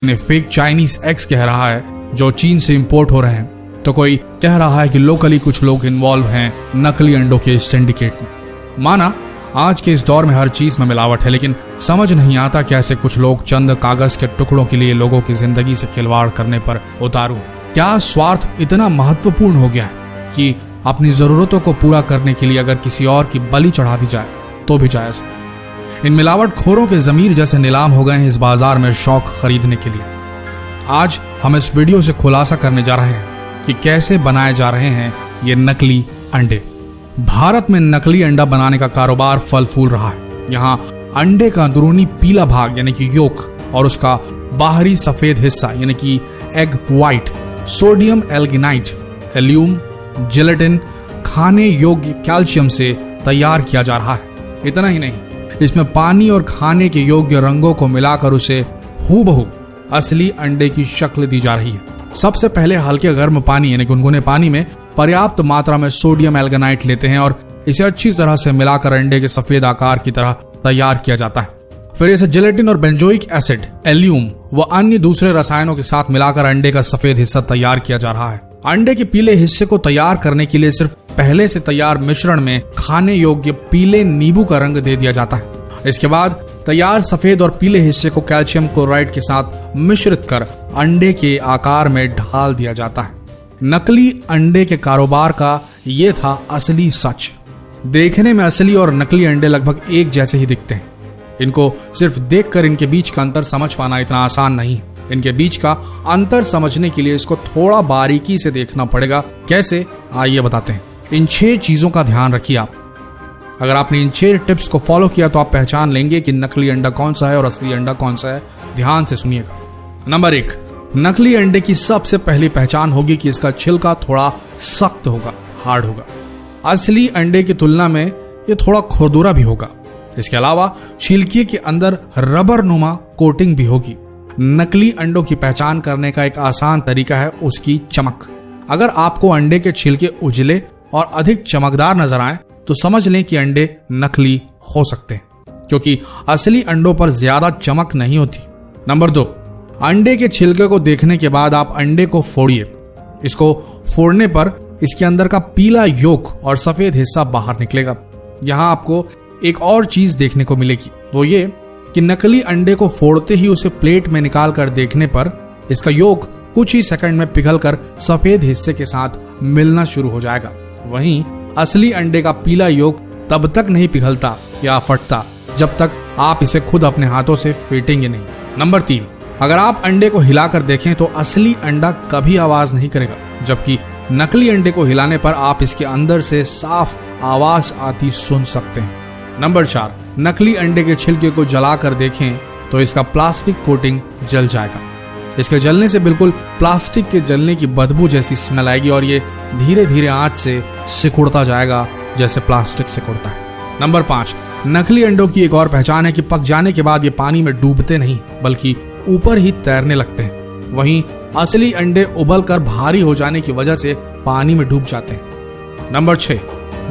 ने fake Chinese eggs कह रहा है जो चीन से इंपोर्ट हो रहे हैं, तो कोई कह रहा है कि लोकली कुछ लोग इन्वॉल्व हैं नकली अंडों के सिंडिकेट में। माना आज के इस दौर में हर चीज में मिलावट है, लेकिन समझ नहीं आता कैसे कुछ लोग चंद कागज के टुकड़ों के लिए लोगों की जिंदगी से खिलवाड़ करने पर उतारू। क्या स्वार्थ इतना महत्वपूर्ण हो गया है कि अपनी जरूरतों को पूरा करने के लिए अगर किसी और की बलि चढ़ा दी जाए तो भी जायज है। इन मिलावट खोरों के जमीर जैसे नीलाम हो गए हैं इस बाजार में शौक खरीदने के लिए। आज हम इस वीडियो से खुलासा करने जा रहे हैं कि कैसे बनाए जा रहे हैं ये नकली अंडे। भारत में नकली अंडा बनाने का कारोबार फल फूल रहा है। यहाँ अंडे का अंदरूनी पीला भाग यानी कि योक और उसका बाहरी सफेद हिस्सा यानी कि एग व्हाइट सोडियम एल्गिनाइट, एल्यूम, जेलेटिन खाने योग्य कैल्शियम से तैयार किया जा रहा है। इतना ही नहीं, इसमें पानी और खाने के योग्य रंगों को मिलाकर उसे हूबहू असली अंडे की शक्ल दी जा रही है। सबसे पहले हल्के गर्म पानी यानी गुनगुने पानी में पर्याप्त मात्रा में सोडियम एल्गिनाइट लेते हैं और इसे अच्छी तरह से मिलाकर अंडे के सफेद आकार की तरह तैयार किया जाता है। फिर इसे जेलेटिन और बेंजोइक एसिड, एल्यूम व अन्य दूसरे रसायनों के साथ मिलाकर अंडे का सफेद हिस्सा तैयार किया जा रहा है। अंडे के पीले हिस्से को तैयार करने के लिए सिर्फ पहले से तैयार मिश्रण में खाने योग्य पीले नींबू का रंग दे दिया जाता है। इसके बाद तैयार सफेद और पीले हिस्से को कैल्शियम क्लोराइड के साथ मिश्रित कर अंडे के आकार में ढाल दिया जाता है। नकली अंडे के कारोबार का ये था असली सच। देखने में असली और नकली अंडे लगभग एक जैसे ही दिखते हैं। इनको सिर्फ देखकर इनके बीच का अंतर समझ पाना इतना आसान नहीं है। इनके बीच का अंतर समझने के लिए इसको थोड़ा बारीकी से देखना पड़ेगा। कैसे, आइए बताते हैं। इन 6 चीजों का ध्यान रखिए आप। अगर आपने इन 6 टिप्स को फॉलो किया तो आप पहचान लेंगे कि नकली अंडा कौन सा है और असली अंडा कौन सा है। ध्यान से सुनिएगा। नंबर 1, नकली अंडे की सबसे पहली पहचान होगी कि इसका छिलका थोड़ा सख्त होगा, हार्ड होगा। असली अंडे की तुलना में ये थोड़ा खुरदुरा भी होगा। इसके अलावा छिलके के अंदर रबर नुमा कोटिंग भी होगी। नकली अंडों की पहचान करने का एक आसान तरीका है उसकी चमक। अगर आपको अंडे के छिलके उजले और अधिक चमकदार नजर आए तो समझ लें कि अंडे नकली हो सकते हैं, क्योंकि असली अंडों पर ज्यादा चमक नहीं होती। नंबर 2, अंडे के छिलके को देखने के बाद आप अंडे को फोड़िए। इसको फोड़ने पर इसके अंदर का पीला योक और सफेद हिस्सा बाहर निकलेगा। यहाँ आपको एक और चीज देखने को मिलेगी, वो ये कि नकली अंडे को फोड़ते ही उसे प्लेट में निकाल कर देखने पर इसका योक कुछ ही सेकंड में पिघलकर सफेद हिस्से के साथ मिलना शुरू हो जाएगा। वहीं असली अंडे का पीला योक तब तक नहीं पिघलता या फटता जब तक आप इसे खुद अपने हाथों से फेंटेंगे नहीं। नंबर 3, अगर आप अंडे को हिलाकर देखें तो असली अंडा कभी आवाज नहीं करेगा, जबकि नकली अंडे को हिलाने पर आप इसके अंदर से साफ आवाज आती सुन सकते हैं। नंबर 4, नकली अंडे के छिलके को जलाकर देखें तो इसका प्लास्टिक कोटिंग जल जाएगा। इसके जलने से बिल्कुल प्लास्टिक के जलने की बदबू जैसी स्मेल आएगी और ये धीरे धीरे आंच से सिकुड़ता जाएगा जैसे प्लास्टिक सिकुड़ता है। नंबर 5, नकली अंडों की एक और पहचान है कि पक जाने के बाद ये पानी में डूबते नहीं बल्कि ऊपर ही तैरने लगते हैं। वहीं असली अंडे उबलकर भारी हो जाने की वजह से पानी में डूब जाते हैं। नंबर 6,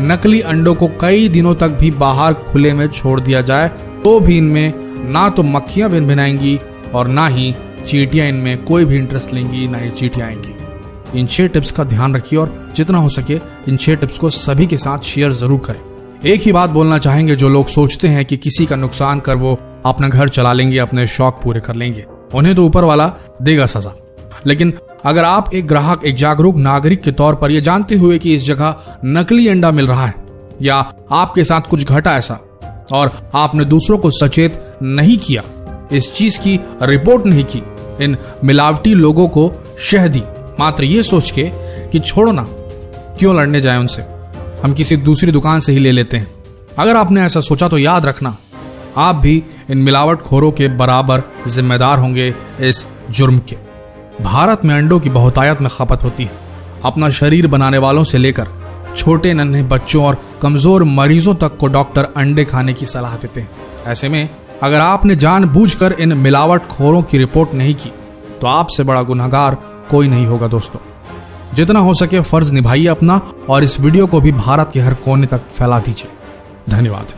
नकली अंडों को कई दिनों तक भी बाहर खुले में छोड़ दिया जाए तो भी इनमें ना तो मक्खियां भिनभिनाएंगी और ना ही चींटियां इनमें कोई भी इंटरेस्ट लेंगी, ना ही चींटियां आएंगी। इन 6 टिप्स का ध्यान रखिए और जितना हो सके इन 6 टिप्स को सभी के साथ शेयर जरूर करें। एक ही बात बोलना चाहेंगे, जो लोग सोचते हैं कि किसी का नुकसान कर वो अपना घर चला लेंगे, अपने शौक पूरे कर लेंगे, उन्हें तो ऊपर वाला देगा सजा। लेकिन अगर आप एक ग्राहक, एक जागरूक नागरिक के तौर पर यह जानते हुए कि इस जगह नकली अंडा मिल रहा है या आपके साथ कुछ घटा ऐसा और आपने दूसरों को सचेत नहीं किया, इस चीज की रिपोर्ट नहीं की, इन मिलावटी लोगों को शह दी मात्र ये सोच के कि छोड़ो ना, क्यों लड़ने जाए उनसे, हम किसी दूसरी दुकान से ही ले लेते हैं। अगर आपने ऐसा सोचा तो याद रखना, आप भी इन मिलावट खोरों के बराबर जिम्मेदार होंगे इस जुर्म के। भारत में अंडों की बहुतायत में खपत होती है। अपना शरीर बनाने वालों से लेकर छोटे नन्हे बच्चों और कमजोर मरीजों तक को डॉक्टर अंडे खाने की सलाह देते हैं। ऐसे में अगर आपने जानबूझकर इन मिलावट खोरों की रिपोर्ट नहीं की तो आपसे बड़ा गुनहगार कोई नहीं होगा। दोस्तों, जितना हो सके फर्ज निभाइए अपना और इस वीडियो को भी भारत के हर कोने तक फैला दीजिए। धन्यवाद।